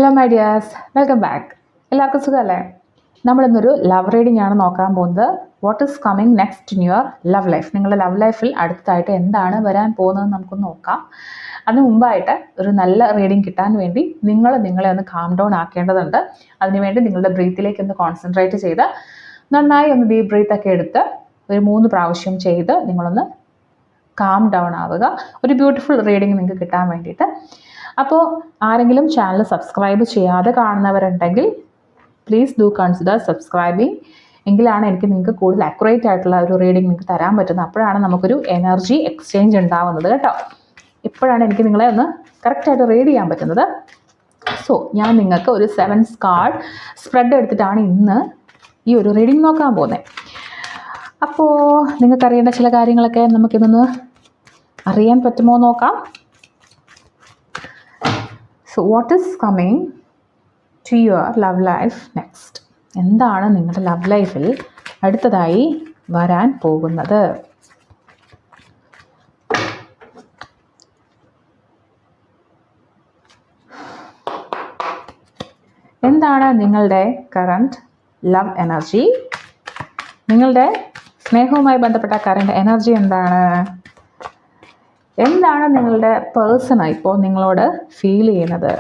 Hello my dears, welcome back. എല്ലാവർക്കും സുഖമല്ലേ? നമ്മളിന്നൊരു ലവ് റീഡിംഗ് ആണ് നോക്കാൻ പോകുന്നത്. What is coming next in your love life? നിങ്ങളുടെ ലവ് ലൈഫിൽ അടുത്തായിട്ട് എന്താണ് വരാൻ പോകുന്നതെന്ന് നമുക്കൊന്ന് നോക്കാം. അതിന് മുമ്പായിട്ട് ഒരു നല്ല റീഡിംഗ് കിട്ടാൻ വേണ്ടി നിങ്ങളെ ഒന്ന് കാം ഡൗൺ ആക്കേണ്ടതുണ്ട്. അതിനുവേണ്ടി നിങ്ങളുടെ ബ്രീത്തിലേക്ക് ഒന്ന് കോൺസെൻട്രേറ്റ് ചെയ്ത് നന്നായി ഒന്ന് ഡീപ്പ് ബ്രീത്ത് ഒക്കെ എടുത്ത് ഒരു 3 പ്രാവശ്യം ചെയ്ത് നിങ്ങളൊന്ന് കാം ഡൗൺ ആവുക. ഒരു ബ്യൂട്ടിഫുൾ റീഡിംഗ് നിങ്ങൾക്ക് കിട്ടാൻ വേണ്ടിയിട്ട്. അപ്പോൾ ആരെങ്കിലും ചാനൽ സബ്സ്ക്രൈബ് ചെയ്യാതെ കാണുന്നവരുണ്ടെങ്കിൽ പ്ലീസ് ഡു കൺസിഡർ സബ്സ്ക്രൈബിങ്. എങ്കിലാണ് എനിക്ക് നിങ്ങൾക്ക് കൂടുതൽ അക്യുറേറ്റ് ആയിട്ടുള്ള ഒരു റീഡിംഗ് നിങ്ങൾക്ക് തരാൻ പറ്റുന്നത്. അപ്പോഴാണ് നമുക്കൊരു എനർജി എക്സ്ചേഞ്ച് ഉണ്ടാവുന്നത് കേട്ടോ. ഇപ്പോഴാണ് എനിക്ക് നിങ്ങളെ ഒന്ന് കറക്റ്റായിട്ട് റീഡ് ചെയ്യാൻ പറ്റുന്നത്. സോ ഞാൻ നിങ്ങൾക്ക് ഒരു 7 കാർഡ് സ്പ്രെഡ് എടുത്തിട്ടാണ് ഇന്ന് ഈ ഒരു റീഡിംഗ് നോക്കാൻ പോകുന്നത്. അപ്പോൾ നിങ്ങൾക്കറിയേണ്ട ചില കാര്യങ്ങളൊക്കെ നമുക്കിതൊന്ന് അറിയാൻ പറ്റുമോ നോക്കാം. So what is coming to your love life next? എന്താണ് നിങ്ങളുടെ ലവ് ലൈഫിൽ അടുത്തതായി വരാൻ പോകുന്നത്? എന്താണ് നിങ്ങളുടെ കറണ്ട് ലവ് എനർജി? നിങ്ങളുടെ സ്നേഹവുമായി ബന്ധപ്പെട്ട കറണ്ട് എനർജി എന്താണ്? എന്താണ് നിങ്ങളുടെ പേഴ്സണ് ഇപ്പോൾ നിങ്ങളോട് ഫീൽ ചെയ്യുന്നത്?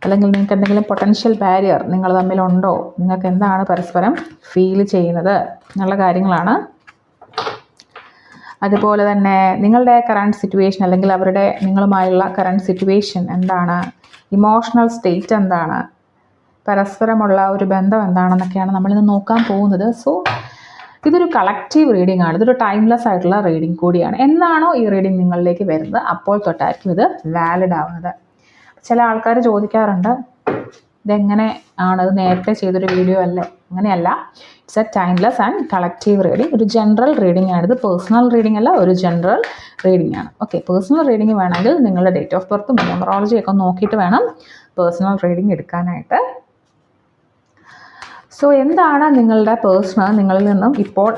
അല്ലെങ്കിൽ നിങ്ങൾക്ക് എന്തെങ്കിലും പൊട്ടൻഷ്യൽ ബാരിയർ നിങ്ങൾ തമ്മിലുണ്ടോ? നിങ്ങൾക്ക് എന്താണ് പരസ്പരം ഫീൽ ചെയ്യുന്നത് എന്നുള്ള കാര്യങ്ങളാണ്. അതുപോലെ തന്നെ നിങ്ങളുടെ കറണ്ട് സിറ്റുവേഷൻ അല്ലെങ്കിൽ അവരുടെ നിങ്ങളുമായുള്ള കറണ്ട് സിറ്റുവേഷൻ എന്താണ്? ഇമോഷണൽ സ്റ്റേറ്റ് എന്താണ്? പരസ്പരമുള്ള ഒരു ബന്ധം എന്താണെന്നൊക്കെയാണ് നമ്മളിന്ന് നോക്കാൻ പോകുന്നത്. സോ ഇതൊരു കളക്റ്റീവ് റീഡിംഗ് ആണ്. ഇതൊരു ടൈംലെസ് ആയിട്ടുള്ള റീഡിംഗ് കൂടിയാണ്. എന്നാണോ ഈ റീഡിംഗ് നിങ്ങളിലേക്ക് വരുന്നത് അപ്പോൾ തൊട്ടായിരിക്കും ഇത് വാലിഡ് ആവുന്നത്. ചില ആൾക്കാർ ചോദിക്കാറുണ്ട്, ഇതെങ്ങനെ ആണ്, ഇത് നേരത്തെ ചെയ്തൊരു വീഡിയോ അല്ലേ? അങ്ങനെയല്ല. It's A timeless and collective reading. ഒരു ജനറൽ റീഡിംഗ് ആണ്. ഇത് പേഴ്സണൽ റീഡിംഗ് അല്ല, ഒരു ജനറൽ റീഡിംഗ് ആണ്. ഓക്കെ, പേഴ്സണൽ റീഡിംഗ് വേണമെങ്കിൽ നിങ്ങളുടെ ഡേറ്റ് ഓഫ് ബർത്തും ന്യൂമറോളജി ഒക്കെ നോക്കിയിട്ട് വേണം പേഴ്സണൽ റീഡിംഗ് എടുക്കാനായിട്ട്. സോ എന്താണ് നിങ്ങളുടെ പേഴ്സൺ നിങ്ങളിൽ നിന്നും ഇപ്പോൾ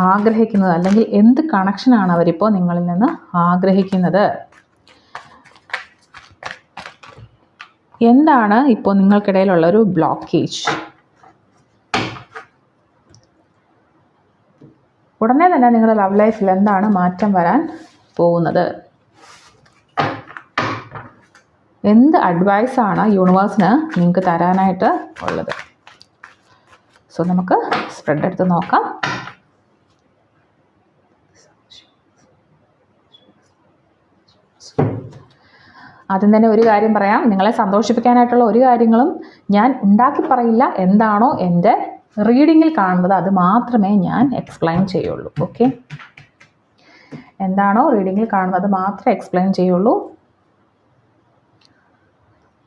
ആഗ്രഹിക്കുന്നത്? അല്ലെങ്കിൽ എന്ത് കണക്ഷനാണ് അവരിപ്പോൾ നിങ്ങളിൽ നിന്ന് ആഗ്രഹിക്കുന്നത്? എന്താണ് ഇപ്പോൾ നിങ്ങൾക്കിടയിലുള്ള ഒരു ബ്ലോക്കേജ്? ഉടനെ തന്നെ നിങ്ങളുടെ ലവ് ലൈഫിൽ എന്താണ് മാറ്റം വരാൻ പോകുന്നത്? എന്ത് അഡ്വൈസാണ് യൂണിവേഴ്സിന് നിങ്ങൾക്ക് തരാനായിട്ട് ഉള്ളത്? സോ നമുക്ക് സ്പ്രെഡ് എടുത്ത് നോക്കാം. ആദ്യം തന്നെ ഒരു കാര്യം പറയാം, നിങ്ങളെ സന്തോഷിപ്പിക്കാനായിട്ടുള്ള ഒരു കാര്യങ്ങളും ഞാൻ ഉണ്ടാക്കി പറയില്ല. എന്താണോ എൻ്റെ റീഡിങ്ങിൽ കാണുന്നത് അത് മാത്രമേ ഞാൻ എക്സ്പ്ലെയിൻ ചെയ്യുള്ളൂ. ഓക്കെ, എന്താണോ റീഡിങ്ങിൽ കാണുന്നത് അത് മാത്രമേ എക്സ്പ്ലെയിൻ ചെയ്യുള്ളൂ.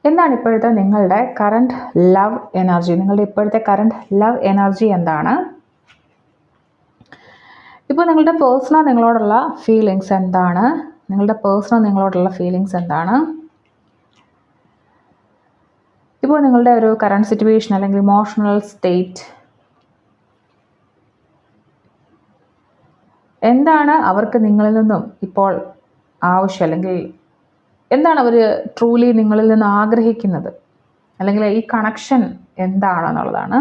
എന്താണ് ഇപ്പോഴത്തെ നിങ്ങളുടെ കറണ്ട് ലവ് എനർജി? നിങ്ങളുടെ ഇപ്പോഴത്തെ കറണ്ട് ലവ് എനർജി എന്താണ്? ഇപ്പോൾ നിങ്ങളുടെ പേഴ്സണൽ നിങ്ങളോടുള്ള ഫീലിങ്സ് എന്താണ്? നിങ്ങളുടെ പേഴ്സണൽ നിങ്ങളോടുള്ള ഫീലിങ്സ് എന്താണ്? ഇപ്പോൾ നിങ്ങളുടെ ഒരു കറണ്ട് സിറ്റുവേഷൻ അല്ലെങ്കിൽ ഇമോഷണൽ സ്റ്റേറ്റ് എന്താണ് അവർക്ക് നിങ്ങളിൽ നിന്നും ഇപ്പോൾ ആവശ്യം? അല്ലെങ്കിൽ എന്താണ് അവർ ട്രൂലി നിങ്ങളിൽ നിന്ന് ആഗ്രഹിക്കുന്നത്? അല്ലെങ്കിൽ ഈ കണക്ഷൻ എന്താണെന്നുള്ളതാണ്.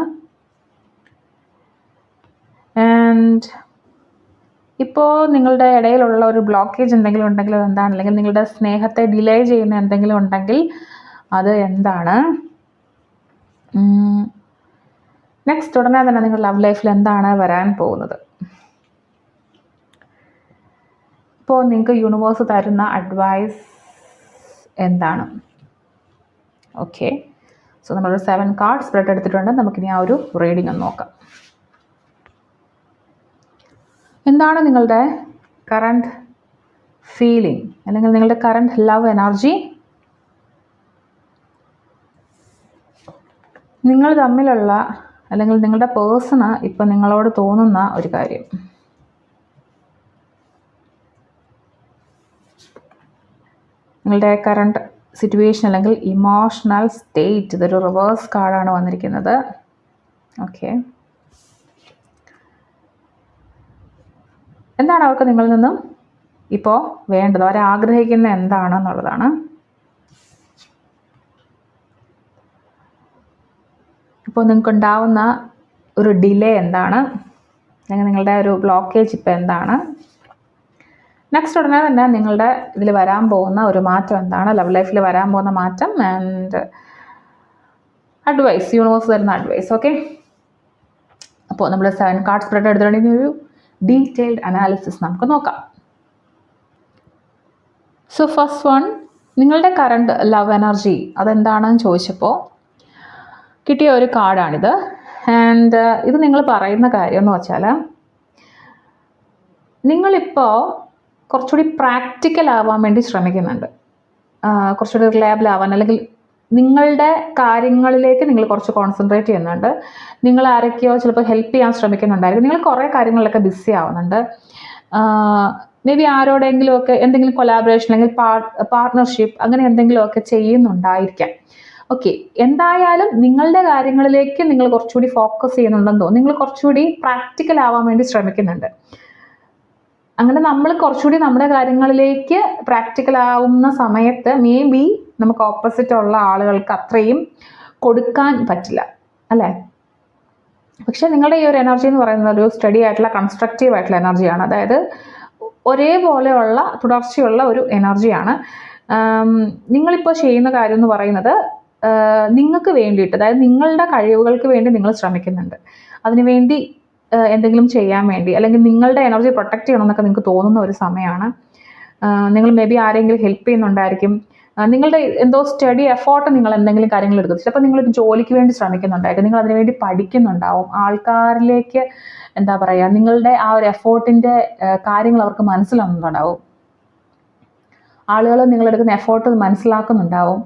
ആൻഡ് ഇപ്പോൾ നിങ്ങളുടെ ഇടയിലുള്ള ഒരു ബ്ലോക്കേജ് എന്തെങ്കിലും ഉണ്ടെങ്കിൽ അത് എന്താണ്? അല്ലെങ്കിൽ നിങ്ങളുടെ സ്നേഹത്തെ ഡിലേ ചെയ്യുന്ന എന്തെങ്കിലും ഉണ്ടെങ്കിൽ അത് എന്താണ്? നെക്സ്റ്റ് ഉടനെ തന്നെ നിങ്ങളുടെ ലവ് ലൈഫിൽ എന്താണ് വരാൻ പോകുന്നത്? ഇപ്പോൾ നിങ്ങൾക്ക് യൂണിവേഴ്സ് തരുന്ന അഡ്വൈസ് എന്താണ്? ഓക്കെ, സോ നമ്മളൊരു 7 കാർഡ് സ്പ്രെഡ് എടുത്തിട്ടുണ്ട്. നമുക്കിനി ആ ഒരു റീഡിംഗ് ഒന്ന് നോക്കാം. എന്താണ് നിങ്ങളുടെ കറണ്ട് ഫീലിംഗ് അല്ലെങ്കിൽ നിങ്ങളുടെ കറണ്ട് ലവ് എനർജി? നിങ്ങൾ തമ്മിലുള്ള അല്ലെങ്കിൽ നിങ്ങളുടെ പേഴ്സണ് ഇപ്പം നിങ്ങളോട് തോന്നുന്ന ഒരു കാര്യം. നിങ്ങളുടെ കറണ്ട് സിറ്റുവേഷൻ അല്ലെങ്കിൽ ഇമോഷണൽ സ്റ്റേറ്റ്. ഇതൊരു റിവേഴ്സ് കാർഡാണ് വന്നിരിക്കുന്നത്. ഓക്കെ, എന്താണ് അവർക്ക് നിങ്ങളിൽ നിന്നും ഇപ്പോൾ വേണ്ടത്? അവരെ ആഗ്രഹിക്കുന്ന എന്താണെന്നുള്ളതാണ്. ഇപ്പോൾ നിങ്ങൾക്കുണ്ടാവുന്ന ഒരു ഡിലേ എന്താണ്, അല്ലെങ്കിൽ നിങ്ങളുടെ ഒരു ബ്ലോക്കേജ് ഇപ്പോൾ എന്താണ്, നെക്സ്റ്റ് ഉടനെ തന്നെ നിങ്ങളുടെ ഇതിൽ വരാൻ പോകുന്ന ഒരു മാറ്റം എന്താണ്, ലവ് ലൈഫിൽ വരാൻ പോകുന്ന മാറ്റം ആൻഡ് അഡ്വൈസ്, യൂണിവേഴ്സ് തരുന്ന അഡ്വൈസ്. ഓക്കെ, അപ്പോൾ നമ്മൾ 7 കാർഡ് സ്പ്രെഡ് എടുത്തിട്ടുണ്ടെങ്കിൽ ഒരു ഡീറ്റെയിൽഡ് അനാലിസിസ് നമുക്ക് നോക്കാം. സോ ഫസ്റ്റ് വൺ, നിങ്ങളുടെ കറണ്ട് ലവ് എനർജി അതെന്താണെന്ന് ചോദിച്ചപ്പോൾ കിട്ടിയ ഒരു കാർഡാണിത്. ആൻഡ് ഇത് നിങ്ങൾ പറയുന്ന കാര്യം എന്ന് വെച്ചാൽ നിങ്ങളിപ്പോൾ കുറച്ചുകൂടി പ്രാക്ടിക്കൽ ആവാൻ വേണ്ടി ശ്രമിക്കുന്നുണ്ട്, കുറച്ചുകൂടി റിലയബിൾ ആവാൻ, അല്ലെങ്കിൽ നിങ്ങളുടെ കാര്യങ്ങളിലേക്ക് നിങ്ങൾ കുറച്ച് കോൺസെൻട്രേറ്റ് ചെയ്യുന്നുണ്ട്. നിങ്ങൾ ആരൊക്കെയോ ചിലപ്പോൾ ഹെൽപ്പ് ചെയ്യാൻ ശ്രമിക്കുന്നുണ്ടായിരിക്കും. നിങ്ങൾ കുറേ കാര്യങ്ങളിലൊക്കെ ബിസി ആവുന്നുണ്ട്. മേ ബി ആരോടെങ്കിലുമൊക്കെ എന്തെങ്കിലും കൊലാബറേഷൻ അല്ലെങ്കിൽ പാർട്ട്ണർഷിപ്പ് അങ്ങനെ എന്തെങ്കിലുമൊക്കെ ചെയ്യുന്നുണ്ടായിരിക്കാം. ഓക്കെ, എന്തായാലും നിങ്ങളുടെ കാര്യങ്ങളിലേക്ക് നിങ്ങൾ കുറച്ചുകൂടി ഫോക്കസ് ചെയ്യുന്നുണ്ടെന്ന് തോന്നുന്നു. നിങ്ങൾ കുറച്ചുകൂടി പ്രാക്ടിക്കൽ ആവാൻ വേണ്ടി ശ്രമിക്കുന്നുണ്ട്. അങ്ങനെ നമ്മൾ കുറച്ചുകൂടി നമ്മുടെ കാര്യങ്ങളിലേക്ക് പ്രാക്ടിക്കൽ ആവുന്ന സമയത്ത് മേ ബി നമുക്ക് ഓപ്പോസിറ്റ് ഉള്ള ആളുകൾക്ക് അത്രയും കൊടുക്കാൻ പറ്റില്ല, അല്ലേ? പക്ഷെ നിങ്ങളുടെ ഈ ഒരു എനർജി എന്ന് പറയുന്നത് ഒരു സ്റ്റഡി ആയിട്ടുള്ള കൺസ്ട്രക്റ്റീവ് ആയിട്ടുള്ള എനർജിയാണ്. അതായത് ഒരേപോലെയുള്ള തുടർച്ചയുള്ള ഒരു എനർജിയാണ്. നിങ്ങളിപ്പോൾ ചെയ്യുന്ന കാര്യം എന്ന് പറയുന്നത് നിങ്ങൾക്ക് വേണ്ടിയിട്ട്, അതായത് നിങ്ങളുടെ കഴിവുകൾക്ക് വേണ്ടി നിങ്ങൾ ശ്രമിക്കുന്നുണ്ട്. അതിനുവേണ്ടി എന്തെങ്കിലും ചെയ്യാൻ വേണ്ടി, അല്ലെങ്കിൽ നിങ്ങളുടെ എനർജി പ്രൊട്ടക്റ്റ് ചെയ്യണമെന്നൊക്കെ നിങ്ങൾക്ക് തോന്നുന്ന ഒരു സമയമാണ്. നിങ്ങൾ മേ ബി ആരെങ്കിലും ഹെൽപ്പ് ചെയ്യുന്നുണ്ടായിരിക്കും. നിങ്ങളുടെ എന്തോ സ്റ്റഡി എഫോർട്ട് നിങ്ങൾ എന്തെങ്കിലും കാര്യങ്ങൾ എടുക്കും. ചിലപ്പോൾ നിങ്ങളൊരു ജോലിക്ക് വേണ്ടി ശ്രമിക്കുന്നുണ്ടായിരിക്കും, നിങ്ങൾ അതിനുവേണ്ടി പഠിക്കുന്നുണ്ടാവും. ആൾക്കാരിലേക്ക് എന്താ പറയുക, നിങ്ങളുടെ ആ ഒരു എഫോർട്ടിൻ്റെ കാര്യങ്ങൾ അവർക്ക് മനസ്സിലാവുന്നുണ്ടാവും. ആളുകൾ നിങ്ങളെടുക്കുന്ന എഫോർട്ട് മനസ്സിലാക്കുന്നുണ്ടാവും.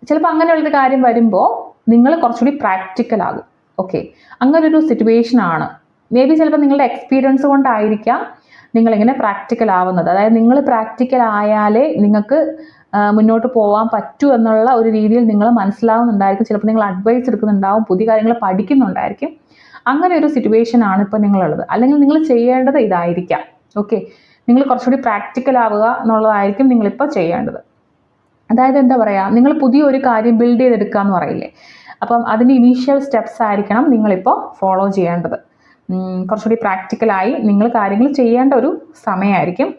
ചിലപ്പോൾ അങ്ങനെയുള്ളൊരു കാര്യം വരുമ്പോൾ നിങ്ങൾ കുറച്ചുകൂടി പ്രാക്ടിക്കൽ ആകും. ഓക്കെ, അങ്ങനൊരു സിറ്റുവേഷനാണ്. മേ ബി ചിലപ്പോൾ നിങ്ങളുടെ എക്സ്പീരിയൻസ് കൊണ്ടായിരിക്കാം നിങ്ങളിങ്ങനെ പ്രാക്ടിക്കൽ ആവുന്നത്. അതായത് നിങ്ങൾ പ്രാക്ടിക്കൽ ആയാലേ നിങ്ങൾക്ക് മുന്നോട്ട് പോകാൻ പറ്റൂ എന്നുള്ള ഒരു രീതിയിൽ നിങ്ങൾ മനസ്സിലാവുന്നുണ്ടായിരിക്കും. ചിലപ്പോൾ നിങ്ങൾ അഡ്വൈസ് എടുക്കുന്നുണ്ടാവും, പുതിയ കാര്യങ്ങൾ പഠിക്കുന്നുണ്ടായിരിക്കും. അങ്ങനെ ഒരു സിറ്റുവേഷനാണ് ഇപ്പോൾ നിങ്ങളുള്ളത്. അല്ലെങ്കിൽ നിങ്ങൾ ചെയ്യേണ്ടത് ഇതായിരിക്കാം. ഓക്കെ, നിങ്ങൾ കുറച്ചുകൂടി പ്രാക്ടിക്കൽ ആവുക എന്നുള്ളതായിരിക്കും നിങ്ങളിപ്പോൾ ചെയ്യേണ്ടത്. അതായത് എന്താ പറയുക, നിങ്ങൾ പുതിയൊരു കാര്യം ബിൽഡ് ചെയ്തെടുക്കുക എന്ന് പറയില്ലേ, അപ്പം അതിൻ്റെ ഇനീഷ്യൽ സ്റ്റെപ്സ് ആയിരിക്കണം നിങ്ങളിപ്പോൾ ഫോളോ ചെയ്യേണ്ടത്. കുറച്ചുകൂടി പ്രാക്ടിക്കലായി നിങ്ങൾ കാര്യങ്ങൾ ചെയ്യേണ്ട ഒരു സമയമായിരിക്കും.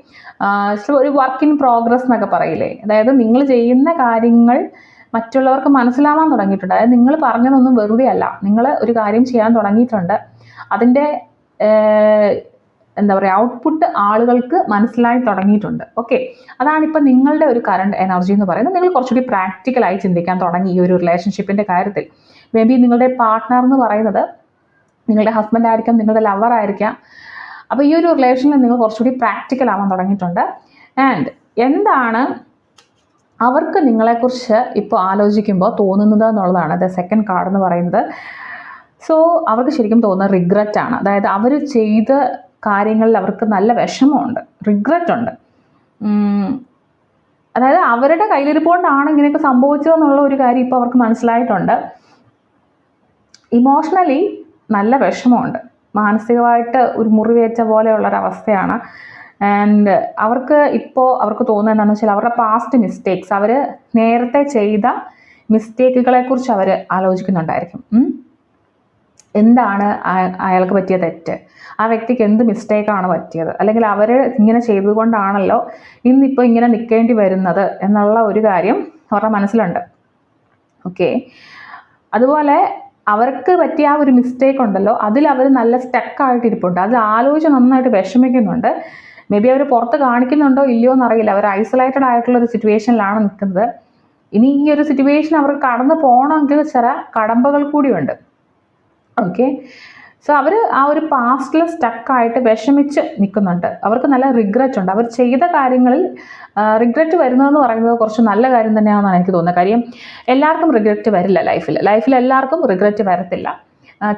ഒരു വർക്ക് ഇൻ പ്രോഗ്രസ് എന്നൊക്കെ പറയില്ലേ, അതായത് നിങ്ങൾ ചെയ്യുന്ന കാര്യങ്ങൾ മറ്റുള്ളവർക്ക് മനസ്സിലാവാൻ തുടങ്ങിയിട്ടുണ്ട്. അതായത് നിങ്ങൾ പറഞ്ഞതൊന്നും വെറുതെ അല്ല, നിങ്ങൾ ഒരു കാര്യം ചെയ്യാൻ തുടങ്ങിയിട്ടുണ്ട്. അതിൻ്റെ എന്താ പറയുക, ഔട്ട്പുട്ട് ആളുകൾക്ക് മനസ്സിലായി തുടങ്ങിയിട്ടുണ്ട്. ഓക്കെ, അതാണിപ്പോൾ നിങ്ങളുടെ ഒരു കറണ്ട് എനർജി എന്ന് പറയുന്നത്. നിങ്ങൾ കുറച്ചുകൂടി പ്രാക്ടിക്കലായി ചിന്തിക്കാൻ തുടങ്ങി ഈ ഒരു റിലേഷൻഷിപ്പിൻ്റെ കാര്യത്തിൽ. മേ ബി നിങ്ങളുടെ പാർട്ട്ണർ എന്ന് പറയുന്നത് നിങ്ങളുടെ ഹസ്ബൻഡ് ആയിരിക്കാം, നിങ്ങളുടെ ലവർ ആയിരിക്കാം. അപ്പോൾ ഈ ഒരു റിലേഷനിൽ നിങ്ങൾ കുറച്ചുകൂടി പ്രാക്ടിക്കൽ ആവാൻ തുടങ്ങിയിട്ടുണ്ട്. ആൻഡ് എന്താണ് അവർക്ക് നിങ്ങളെക്കുറിച്ച് ഇപ്പോൾ ആലോചിക്കുമ്പോൾ തോന്നുന്നത് എന്നുള്ളതാണ് ദ സെക്കൻഡ് കാർഡ് എന്ന് പറയുന്നത്. സോ അവർക്ക് ശരിക്കും തോന്നുന്ന റിഗ്രറ്റ് ആണ്. അതായത് അവർ ചെയ്ത കാര്യങ്ങളിൽ അവർക്ക് നല്ല വിഷമമുണ്ട്, റിഗ്രറ്റ് ഉണ്ട്. അതായത് അവരുടെ കയ്യിലിരിപ്പുകൊണ്ടാണ് ഇങ്ങനെയൊക്കെ സംഭവിച്ചതെന്നുള്ള ഒരു കാര്യം ഇപ്പോൾ അവർക്ക് മനസ്സിലായിട്ടുണ്ട്. ഇമോഷണലി നല്ല വിഷമമുണ്ട്, മാനസികമായിട്ട് ഒരു മുറിവേറ്റ പോലെയുള്ളൊരവസ്ഥയാണ്. ആൻഡ് അവർക്ക് തോന്നുന്നത് എന്താണെന്ന് വെച്ചാൽ അവരുടെ പാസ്റ്റ് മിസ്റ്റേക്സ്, അവർ നേരത്തെ ചെയ്ത മിസ്റ്റേക്കുകളെക്കുറിച്ച് അവർ ആലോചിക്കുന്നുണ്ടായിരിക്കും. എന്താണ് അയാൾക്ക് പറ്റിയ തെറ്റ്, ആ വ്യക്തിക്ക് എന്ത് മിസ്റ്റേക്കാണ് പറ്റിയത്, അല്ലെങ്കിൽ അവർ ഇങ്ങനെ ചെയ്തുകൊണ്ടാണല്ലോ ഇന്നിപ്പോൾ ഇങ്ങനെ നിൽക്കേണ്ടി വരുന്നത് എന്നുള്ള ഒരു കാര്യം അവരുടെ മനസ്സിലുണ്ട്. ഓക്കെ, അതുപോലെ അവർക്ക് പറ്റിയ ആ ഒരു മിസ്റ്റേക്ക് ഉണ്ടല്ലോ, അതിൽ അവർ നല്ല സ്റ്റക്കായിട്ടിരിപ്പുണ്ട്. അത് ആലോചിച്ച് നന്നായിട്ട് വിഷമിക്കുന്നുണ്ട്. മേ ബി അവർ പുറത്ത് കാണിക്കുന്നുണ്ടോ ഇല്ലയോ എന്നറിയില്ല. അവർ ഐസൊലേറ്റഡ് ആയിട്ടുള്ളൊരു സിറ്റുവേഷനിലാണ് നിൽക്കുന്നത്. ഇനി ഈ ഒരു സിറ്റുവേഷൻ അവർക്ക് കടന്നു പോകണമെങ്കിൽ ചില കടമ്പകൾ കൂടിയുണ്ട്. ഓക്കെ, സോ അവർ ആ ഒരു പാസ്റ്റിൽ സ്റ്റക്കായിട്ട് വിഷമിച്ച് നിൽക്കുന്നുണ്ട്. അവർക്ക് നല്ല റിഗ്രറ്റ് ഉണ്ട്. അവർ ചെയ്ത കാര്യങ്ങളിൽ റിഗ്രറ്റ് വരുന്നതെന്ന് പറയുന്നത് കുറച്ച് നല്ല കാര്യം തന്നെയാണെന്നാണ് എനിക്ക് തോന്നുന്നത്. കാര്യം എല്ലാവർക്കും റിഗ്രറ്റ് വരില്ല ലൈഫിൽ എല്ലാവർക്കും റിഗ്രറ്റ് വരത്തില്ല.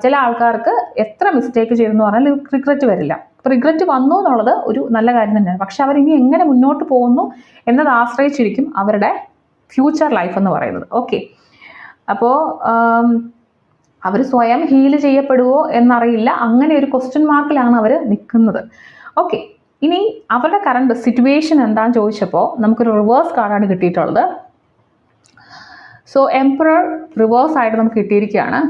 ചില ആൾക്കാർക്ക് എത്ര മിസ്റ്റേക്ക് ചെയ്തെന്ന് പറഞ്ഞാൽ റിഗ്രറ്റ് വരില്ല. റിഗ്രറ്റ് വന്നു എന്നുള്ളത് ഒരു നല്ല കാര്യം തന്നെയാണ്. പക്ഷെ അവരിനി എങ്ങനെ മുന്നോട്ട് പോകുന്നു എന്നത് ആശ്രയിച്ചിരിക്കും അവരുടെ ഫ്യൂച്ചർ ലൈഫ് എന്ന് പറയുന്നത്. ഓക്കെ, അപ്പോൾ അവർ സ്വയം ഹീൽ ചെയ്യപ്പെടുമോ എന്നറിയില്ല. അങ്ങനെ ഒരു ക്വസ്റ്റ്യൻ മാർക്കിലാണ് അവർ നിൽക്കുന്നത്. ഓക്കെ, ഇനി അവരുടെ കറണ്ട് സിറ്റുവേഷൻ എന്താണെന്ന് ചോദിച്ചപ്പോൾ നമുക്കൊരു റിവേഴ്സ് കാർഡാണ് കിട്ടിയിട്ടുള്ളത്. സോ എംപറർ റിവേഴ്സ് ആയിട്ട് നമുക്ക് കിട്ടിയിരിക്കുകയാണ്.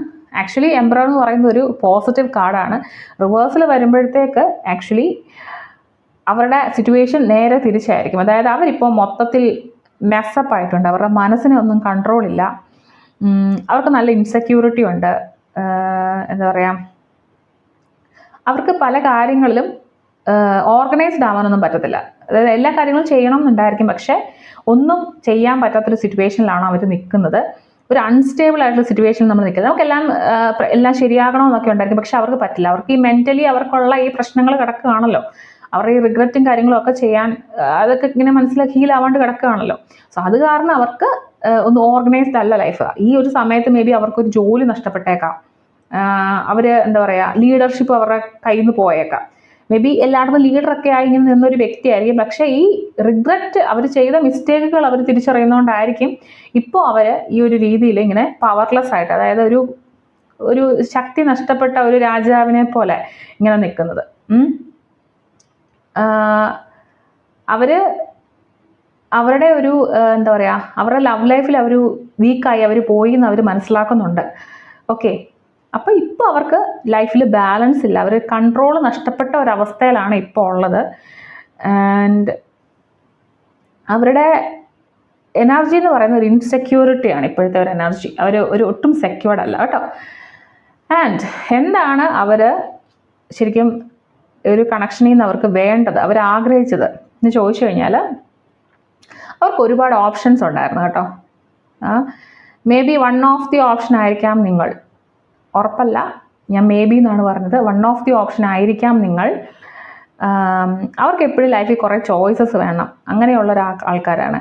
ആക്ച്വലി എംപറർ എന്ന് പറയുന്നത് ഒരു പോസിറ്റീവ് കാർഡാണ്. റിവേഴ്സിൽ വരുമ്പോഴത്തേക്ക് ആക്ച്വലി അവരുടെ സിറ്റുവേഷൻ നേരെ തിരിച്ചായിരിക്കും. അതായത് അവരിപ്പോൾ മൊത്തത്തിൽ മെസ്സപ്പ് ആയിട്ടുണ്ട്. അവരുടെ മനസ്സിനെ ഒന്നും കൺട്രോൾ ഇല്ല. അവർക്ക് നല്ല ഇൻസെക്യൂരിറ്റി ഉണ്ട്. എന്താ പറയുക, അവർക്ക് പല കാര്യങ്ങളിലും ഓർഗനൈസ്ഡ് ആവാനൊന്നും പറ്റത്തില്ല. അതായത് എല്ലാ കാര്യങ്ങളും ചെയ്യണം എന്നുണ്ടായിരിക്കും, പക്ഷേ ഒന്നും ചെയ്യാൻ പറ്റാത്തൊരു സിറ്റുവേഷനിലാണ് അവർ നിൽക്കുന്നത്. ഒരു അൺസ്റ്റേബിൾ ആയിട്ടുള്ള സിറ്റുവേഷനിൽ നമ്മൾ നിൽക്കുന്നത്. എല്ലാം ശരിയാകണമെന്നൊക്കെ ഉണ്ടായിരിക്കും, പക്ഷെ അവർക്ക് പറ്റില്ല. അവർക്ക് ഈ മെൻ്റലി അവർക്കുള്ള ഈ പ്രശ്നങ്ങൾ കിടക്കുകയാണല്ലോ. അവരുടെ ഈ റിഗ്രറ്റും കാര്യങ്ങളും ഒക്കെ ചെയ്യാൻ അതൊക്കെ ഇങ്ങനെ മനസ്സിലാക്കി ഹീലാവാണ്ട് കിടക്കുകയാണല്ലോ. സോ അത് കാരണം അവർക്ക് ഒന്ന് ഓർഗനൈസ്ഡ് അല്ല ലൈഫ്. ഈ ഒരു സമയത്ത് മേ ബി അവർക്കൊരു ജോലി നഷ്ടപ്പെട്ടേക്കാം. അവർ എന്താ പറയുക, ലീഡർഷിപ്പ് അവരുടെ കയ്യിൽ നിന്ന് പോയേക്കാം. മേ ബി എല്ലായിടത്തും ലീഡറൊക്കെ ആയി ഇങ്ങനെ നിന്നൊരു വ്യക്തിയായിരിക്കും, പക്ഷേ ഈ റിഗ്രറ്റ്, അവർ ചെയ്ത മിസ്റ്റേക്കുകൾ അവർ തിരിച്ചറിയുന്നതുകൊണ്ടായിരിക്കും ഇപ്പോൾ അവർ ഈ ഒരു രീതിയിൽ ഇങ്ങനെ പവർലെസ് ആയിട്ട്, അതായത് ഒരു ശക്തി നഷ്ടപ്പെട്ട ഒരു രാജാവിനെ പോലെ ഇങ്ങനെ നിൽക്കുന്നത്. അവരുടെ ഒരു എന്താ പറയുക, അവരുടെ ലവ് ലൈഫിൽ അവർ വീക്കായി അവർ പോയി എന്ന് അവർ മനസ്സിലാക്കുന്നുണ്ട്. ഓക്കെ, അപ്പോൾ ഇപ്പോൾ അവർക്ക് ലൈഫിൽ ബാലൻസ് ഇല്ല. അവർ കൺട്രോൾ നഷ്ടപ്പെട്ട ഒരവസ്ഥയിലാണ് ഇപ്പോൾ ഉള്ളത്. ആൻഡ് അവരുടെ എനർജി എന്ന് പറയുന്നത് ഒരു ഇൻസെക്യൂരിറ്റിയാണ് ഇപ്പോഴത്തെ ഒരു എനർജി. അവർ ഒട്ടും സെക്യൂർഡ് അല്ല കേട്ടോ. ആൻഡ് എന്താണ് അവർ ശരിക്കും ഒരു കണക്ഷനിൽ നിന്ന് അവർക്ക് വേണ്ടത്, അവർ ആഗ്രഹിച്ചത് എന്ന് ചോദിച്ചു കഴിഞ്ഞാൽ അവർക്ക് ഒരുപാട് ഓപ്ഷൻസ് ഉണ്ടായിരുന്നു കേട്ടോ. May be one of the option ആയിരിക്കാം നിങ്ങൾ. ഉറപ്പല്ല, ഞാൻ മേ ബി എന്നാണ് പറഞ്ഞത്. വൺ ഓഫ് ദി ഓപ്ഷൻ ആയിരിക്കാം നിങ്ങൾ. അവർക്ക് എപ്പോഴും ലൈഫിൽ കുറേ ചോയ്സസ് വേണം, അങ്ങനെയുള്ള ആൾക്കാരാണ്.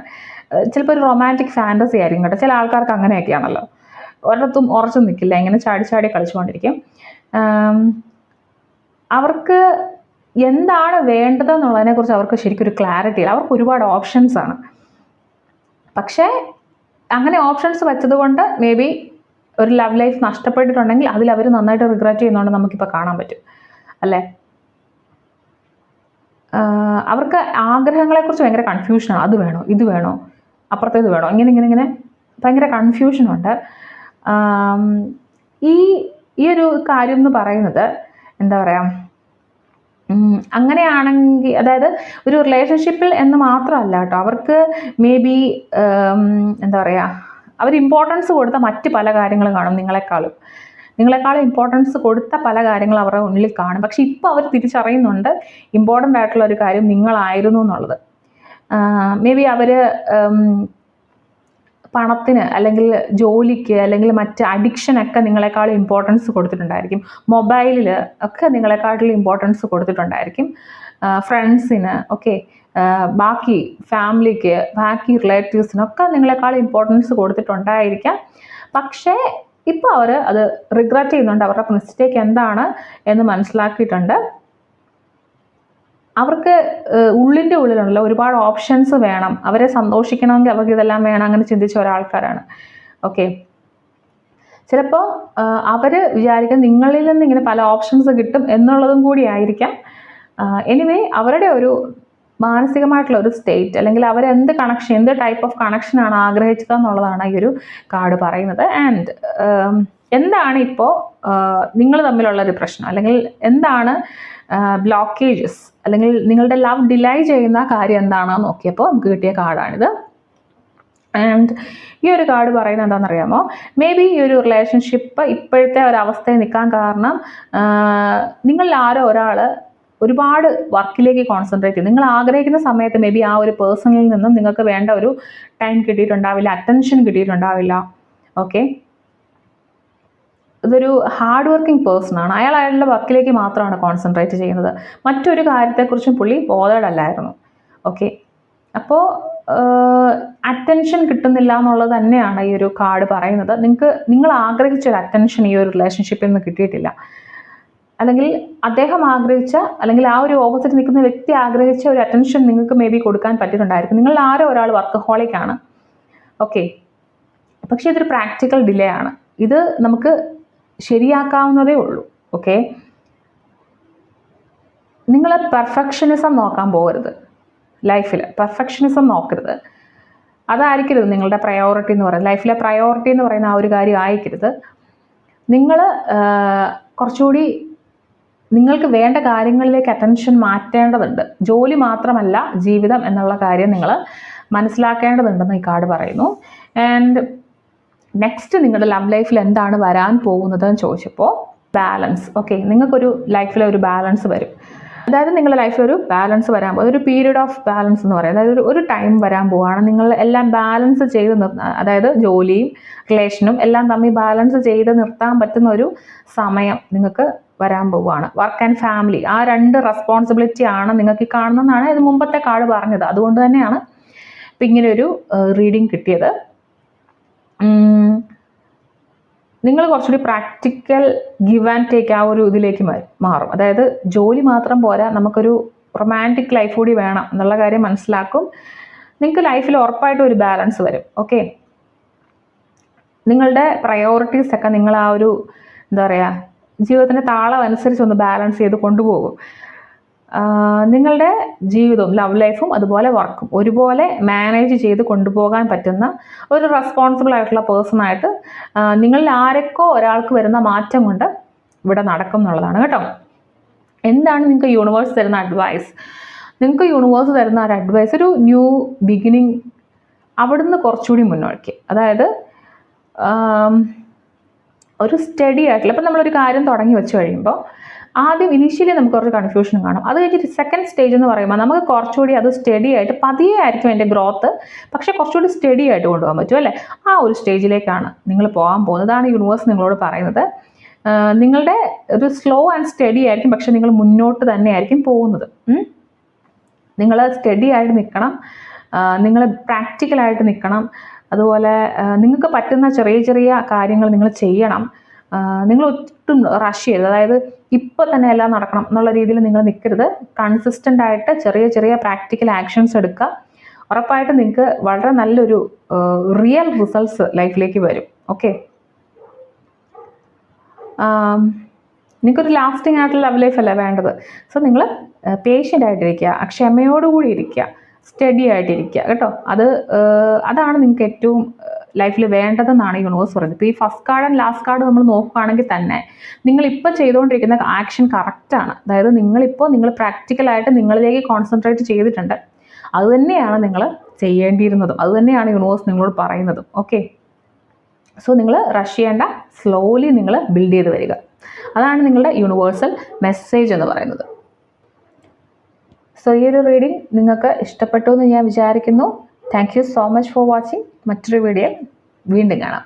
ചിലപ്പോൾ ഒരു റൊമാൻറ്റിക് ഫാൻറ്റസി ആയിരിക്കും കേട്ടോ. ചില ആൾക്കാർക്ക് അങ്ങനെയൊക്കെയാണല്ലോ, ഒരിടത്തും ഉറച്ചു നിൽക്കില്ല, ഇങ്ങനെ ചാടി കളിച്ചുകൊണ്ടിരിക്കും. അവർക്ക് എന്താണ് വേണ്ടതെന്നുള്ളതിനെക്കുറിച്ച് അവർക്ക് ശരിക്കും ഒരു ക്ലാരിറ്റി ഇല്ല. അവർക്ക് ഒരുപാട് ഓപ്ഷൻസാണ്, പക്ഷേ അങ്ങനെ ഓപ്ഷൻസ് വെച്ചതുകൊണ്ട് മേ ബി ഒരു ലവ് ലൈഫ് നഷ്ടപ്പെട്ടിട്ടുണ്ടെങ്കിൽ അതിൽ അവർ നന്നായിട്ട് റിഗ്രറ്റ് ചെയ്യുന്നതുകൊണ്ട് നമുക്കിപ്പോൾ കാണാൻ പറ്റും അല്ലേ. അവർക്ക് ആഗ്രഹങ്ങളെക്കുറിച്ച് ഭയങ്കര കൺഫ്യൂഷനാണ്. അത് വേണോ, ഇത് വേണോ, അപ്പുറത്തേത് വേണോ, ഇങ്ങനെ ഭയങ്കര കൺഫ്യൂഷനുണ്ട്. ഈ ഒരു കാര്യം എന്ന് പറയുന്നത് എന്താ പറയുക, അങ്ങനെയാണെങ്കിൽ അതായത് ഒരു റിലേഷൻഷിപ്പിൽ എന്ന് മാത്രമല്ല കേട്ടോ, അവർക്ക് മേ ബി എന്താ പറയുക, അവർ ഇമ്പോർട്ടൻസ് കൊടുത്ത മറ്റ് പല കാര്യങ്ങളും കാണും. നിങ്ങളെക്കാളും ഇമ്പോർട്ടൻസ് കൊടുത്ത പല കാര്യങ്ങളും അവരുടെ മുന്നിൽ കാണും. പക്ഷെ ഇപ്പോൾ അവർ തിരിച്ചറിയുന്നുണ്ട് ഇമ്പോർട്ടൻ്റ് ആയിട്ടുള്ള ഒരു കാര്യം നിങ്ങളായിരുന്നു എന്നുള്ളത്. മേ ബി അവർ പണത്തിന് അല്ലെങ്കിൽ ജോലിക്ക് അല്ലെങ്കിൽ മറ്റ് അഡിക്ഷനൊക്കെ നിങ്ങളെക്കാളും ഇമ്പോർട്ടൻസ് കൊടുത്തിട്ടുണ്ടായിരിക്കും. മൊബൈലിൽ ഒക്കെ നിങ്ങളെക്കാട്ടിലും ഇമ്പോർട്ടൻസ് കൊടുത്തിട്ടുണ്ടായിരിക്കും. ഫ്രണ്ട്സിന്, ഓക്കെ, ബാക്കി ഫാമിലിക്ക്, ബാക്കി റിലേറ്റീവ്സിനൊക്കെ നിങ്ങളെക്കാളും ഇമ്പോർട്ടൻസ് കൊടുത്തിട്ടുണ്ടായിരിക്കാം. പക്ഷേ ഇപ്പോൾ അവർ അത് റിഗ്രറ്റ് ചെയ്യുന്നുണ്ട്. അവരുടെ മിസ്റ്റേക്ക് എന്താണ് എന്ന് മനസ്സിലാക്കിയിട്ടുണ്ട്. അവർക്ക് ഉള്ളിൻ്റെ ഉള്ളിലുള്ള ഒരുപാട് ഓപ്ഷൻസ് വേണം. അവരെ സന്തോഷിക്കണമെങ്കിൽ അവർക്ക് ഇതെല്ലാം വേണം, അങ്ങനെ ചിന്തിച്ച ഒരാൾക്കാരാണ്. ഓക്കെ, ചിലപ്പോൾ അവർ വിചാരിക്കും നിങ്ങളിൽ നിന്ന് ഇങ്ങനെ പല ഓപ്ഷൻസ് കിട്ടും എന്നുള്ളതും കൂടി ആയിരിക്കാം. എനിവേ, അവരുടെ ഒരു മാനസികമായിട്ടുള്ള ഒരു സ്റ്റേറ്റ്, അല്ലെങ്കിൽ അവരെന്ത് കണക്ഷൻ, എന്ത് ടൈപ്പ് ഓഫ് കണക്ഷനാണ് ആഗ്രഹിച്ചത് എന്നുള്ളതാണ് ഈ ഒരു കാർഡ് പറയുന്നത്. ആൻഡ് എന്താണ് ഇപ്പോൾ നിങ്ങൾ തമ്മിലുള്ളൊരു പ്രശ്നം, അല്ലെങ്കിൽ എന്താണ് ബ്ലോക്കേജസ്, അല്ലെങ്കിൽ നിങ്ങളുടെ ലവ് ഡിലേ ചെയ്യുന്ന കാര്യം എന്താണെന്ന് നോക്കിയപ്പോൾ നമുക്ക് കിട്ടിയ കാർഡാണിത്. ആൻഡ് ഈ ഒരു കാർഡ് പറയുന്നത് എന്താണെന്നറിയാമോ, മേ ബി ഈ ഒരു റിലേഷൻഷിപ്പ് ഇപ്പോഴത്തെ ഒരവസ്ഥയിൽ നിൽക്കാൻ കാരണം നിങ്ങളിൽ ആരോ ഒരാൾ ഒരുപാട് വർക്കിലേക്ക് കോൺസെൻട്രേറ്റ് ചെയ്യും. നിങ്ങൾ ആഗ്രഹിക്കുന്ന സമയത്ത് മേ ബി ആ ഒരു പേഴ്സണിൽ നിന്നും നിങ്ങൾക്ക് വേണ്ട ഒരു ടൈം കിട്ടിയിട്ടുണ്ടാവില്ല, അറ്റൻഷൻ കിട്ടിയിട്ടുണ്ടാവില്ല. ഓക്കെ, ഇതൊരു ഹാർഡ് വർക്കിംഗ് പേഴ്സണാണ്. അയാളുടെ വർക്കിലേക്ക് മാത്രമാണ് കോൺസെൻട്രേറ്റ് ചെയ്യുന്നത്. മറ്റൊരു കാര്യത്തെക്കുറിച്ചും പുള്ളി ബോധേഡ് അല്ലായിരുന്നു. ഓക്കെ, അപ്പോൾ അറ്റൻഷൻ കിട്ടുന്നില്ല എന്നുള്ളത് തന്നെയാണ് ഈ ഒരു കാർഡ് പറയുന്നത്. നിങ്ങൾ ആഗ്രഹിച്ചൊരു അറ്റൻഷൻ ഈ ഒരു റിലേഷൻഷിപ്പിൽ നിന്ന് കിട്ടിയിട്ടില്ല, അല്ലെങ്കിൽ അദ്ദേഹം ആഗ്രഹിച്ച, അല്ലെങ്കിൽ ആ ഒരു ഓപ്പോസിറ്റ് നിൽക്കുന്ന വ്യക്തി ആഗ്രഹിച്ച ഒരു അറ്റൻഷൻ നിങ്ങൾക്ക് മേ ബി കൊടുക്കാൻ പറ്റിയിട്ടുണ്ടായിരിക്കും. നിങ്ങൾ ആരോ ഒരാൾ വർക്കഹോളിക്കാണ്. ഓക്കെ, പക്ഷേ ഇതൊരു പ്രാക്ടിക്കൽ ഡിലേ ആണ്. ഇത് നമുക്ക് ശരിയാക്കാവുന്നതേ ഉള്ളൂ. ഓക്കെ, നിങ്ങൾ പെർഫെക്ഷനിസം നോക്കാൻ പോകരുത്. ലൈഫിൽ പെർഫെക്ഷനിസം നോക്കരുത്. അതായിരിക്കരുത് നിങ്ങളുടെ പ്രയോറിറ്റി എന്ന് പറയുന്നത്. ലൈഫിലെ പ്രയോറിറ്റി എന്ന് പറയുന്ന ആ ഒരു കാര്യം ആയിരിക്കരുത്. നിങ്ങൾ കുറച്ചുകൂടി നിങ്ങൾക്ക് വേണ്ട കാര്യങ്ങളിലേക്ക് അറ്റൻഷൻ മാറ്റേണ്ടതുണ്ട്. ജോലി മാത്രമല്ല ജീവിതം എന്നുള്ള കാര്യം നിങ്ങൾ മനസ്സിലാക്കേണ്ടതുണ്ടെന്ന് ഈ കാർഡ് പറയുന്നു. ആൻഡ് നെക്സ്റ്റ് നിങ്ങളുടെ ലവ് ലൈഫിൽ എന്താണ് വരാൻ പോകുന്നതെന്ന് ചോദിച്ചപ്പോൾ ബാലൻസ്. ഓക്കെ, നിങ്ങൾക്കൊരു ലൈഫിൽ ഒരു ബാലൻസ് വരും. അതായത് നിങ്ങളുടെ ലൈഫിൽ ഒരു ബാലൻസ് വരാൻ പോകും. ഒരു പീരീഡ് ഓഫ് ബാലൻസ് എന്ന് പറയും. അതായത് ഒരു ടൈം വരാൻ പോവുകയാണ്. നിങ്ങൾ എല്ലാം ബാലൻസ് ചെയ്ത് അതായത് ജോലിയും റിലേഷനും എല്ലാം തമ്മിൽ ബാലൻസ് ചെയ്ത് നിർത്താൻ പറ്റുന്ന ഒരു സമയം നിങ്ങൾക്ക് വരാൻ പോവുകയാണ്. വർക്ക് ആൻഡ് ഫാമിലി, ആ 2 റെസ്പോൺസിബിലിറ്റി ആണ് നിങ്ങൾക്ക് കാണുന്നതെന്നാണ് ഇത് മുമ്പത്തെ കാർഡ് പറഞ്ഞത്. അതുകൊണ്ട് തന്നെയാണ് ഇപ്പം ഇങ്ങനെയൊരു റീഡിങ് കിട്ടിയത്. നിങ്ങൾ കുറച്ചുകൂടി പ്രാക്ടിക്കൽ ഗിവ് ആൻഡ് ടേക്ക് ആ ഒരു ഇതിലേക്ക് മാറും. അതായത് ജോലി മാത്രം പോരാ, നമുക്കൊരു റൊമാൻറ്റിക് ലൈഫ് കൂടി വേണം എന്നുള്ള കാര്യം മനസ്സിലാക്കും. നിങ്ങൾക്ക് ലൈഫിൽ ഉറപ്പായിട്ടും ഒരു ബാലൻസ് വരും. ഓക്കെ, നിങ്ങളുടെ പ്രയോറിറ്റീസ് ഒക്കെ നിങ്ങൾ ആ ഒരു എന്താ പറയുക ജീവിതത്തിൻ്റെ താളം അനുസരിച്ച് ഒന്ന് ബാലൻസ് ചെയ്ത് കൊണ്ടുപോകും. നിങ്ങളുടെ ജീവിതവും ലവ് ലൈഫും അതുപോലെ വർക്കും ഒരുപോലെ മാനേജ് ചെയ്ത് കൊണ്ടുപോകാൻ പറ്റുന്ന ഒരു റെസ്പോൺസിബിൾ ആയിട്ടുള്ള പേഴ്സണായിട്ട് നിങ്ങളിൽ ആരൊക്കെ ഒരാൾക്ക് വരുന്ന മാറ്റം കൊണ്ട് ഇവിടെ നടക്കും എന്നുള്ളതാണ് കേട്ടോ. എന്താണ് നിങ്ങൾക്ക് യൂണിവേഴ്സ് തരുന്ന അഡ്വൈസ്? നിങ്ങൾക്ക് യൂണിവേഴ്സ് തരുന്ന ഒരു അഡ്വൈസ് ഒരു ന്യൂ ബിഗിനിങ്, അവിടുന്ന് കുറച്ചുകൂടി മുന്നോട്ട്. അതായത് ഒരു സ്റ്റഡി ആയിട്ടുള്ള, ഇപ്പം നമ്മളൊരു കാര്യം തുടങ്ങി വെച്ച് കഴിയുമ്പോൾ ആദ്യം ഇനീഷ്യലി നമുക്ക് കുറച്ച് കൺഫ്യൂഷൻ കാണും. അത് കഴിഞ്ഞിട്ട് സെക്കൻഡ് സ്റ്റേജ് എന്ന് പറയുമ്പോൾ നമുക്ക് കുറച്ചുകൂടി അത് സ്റ്റഡി ആയിട്ട് പതിയെ ആയിരിക്കും അതിൻ്റെ ഗ്രോത്ത്, പക്ഷേ കുറച്ചുകൂടി സ്റ്റഡി ആയിട്ട് കൊണ്ടുപോകാൻ പറ്റും അല്ലേ? ആ ഒരു സ്റ്റേജിലേക്കാണ് നിങ്ങൾ പോകാൻ പോകുന്നത്. അതാണ് യൂണിവേഴ്സ് നിങ്ങളോട് പറയുന്നത്. നിങ്ങളുടെ ഒരു സ്ലോ ആൻഡ് സ്റ്റഡി ആയിരിക്കും, പക്ഷെ നിങ്ങൾ മുന്നോട്ട് തന്നെ ആയിരിക്കും പോകുന്നത്. നിങ്ങൾ സ്റ്റഡി ആയിട്ട് നിൽക്കണം, നിങ്ങൾ പ്രാക്ടിക്കലായിട്ട് നിൽക്കണം. അതുപോലെ നിങ്ങൾക്ക് പറ്റുന്ന ചെറിയ ചെറിയ കാര്യങ്ങൾ നിങ്ങൾ ചെയ്യണം. നിങ്ങൾ ഒട്ടും റഷ് ചെയ്യരുത്. അതായത് ഇപ്പോൾ തന്നെ എല്ലാം നടക്കണം എന്നുള്ള രീതിയിൽ നിങ്ങൾ നിൽക്കരുത്. കൺസിസ്റ്റൻ്റ് ആയിട്ട് ചെറിയ ചെറിയ പ്രാക്ടിക്കൽ ആക്ഷൻസ് എടുക്കുക. ഉറപ്പായിട്ടും നിങ്ങൾക്ക് വളരെ നല്ലൊരു റിയൽ റിസൾട്ട്സ് ലൈഫിലേക്ക് വരും. ഓക്കെ, നിങ്ങൾക്കൊരു ലാസ്റ്റിംഗ് ആയിട്ടുള്ള ലവ് ലൈഫ് അല്ല വേണ്ടത്. സോ നിങ്ങൾ പേഷ്യൻ്റ് ആയിട്ടിരിക്കുക, ക്ഷമയോടുകൂടി ഇരിക്കുക, സ്റ്റഡി ആയിട്ടിരിക്കുക കേട്ടോ. അതാണ് നിങ്ങൾക്ക് ഏറ്റവും ലൈഫിൽ വേണ്ടതെന്നാണ് യൂണിവേഴ്സ് പറയുന്നത്. ഇപ്പോൾ ഈ first card and last card നമ്മൾ നോക്കുകയാണെങ്കിൽ തന്നെ നിങ്ങളിപ്പോൾ ചെയ്തുകൊണ്ടിരിക്കുന്ന ആക്ഷൻ കറക്റ്റാണ്. അതായത് നിങ്ങൾ പ്രാക്ടിക്കലായിട്ട് നിങ്ങളിലേക്ക് കോൺസെൻട്രേറ്റ് ചെയ്തിട്ടുണ്ട്. അതുതന്നെയാണ് നിങ്ങൾ ചെയ്യേണ്ടിയിരുന്നതും, അതുതന്നെയാണ് യൂണിവേഴ്സ് നിങ്ങളോട് പറയുന്നതും. ഓക്കെ, സോ നിങ്ങൾ റഷ് ചെയ്യേണ്ട, സ്ലോലി നിങ്ങൾ ബിൽഡ് ചെയ്ത് വരിക. അതാണ് നിങ്ങളുടെ യൂണിവേഴ്സൽ മെസ്സേജ് എന്ന് പറയുന്നത്. സോ ഈ ഒരു റീഡിംഗ് നിങ്ങൾക്ക് ഇഷ്ടപ്പെട്ടു എന്ന് ഞാൻ വിചാരിക്കുന്നു. Thank you so much for watching. മറ്റൊരു വീഡിയോ വീണ്ടും കാണാം.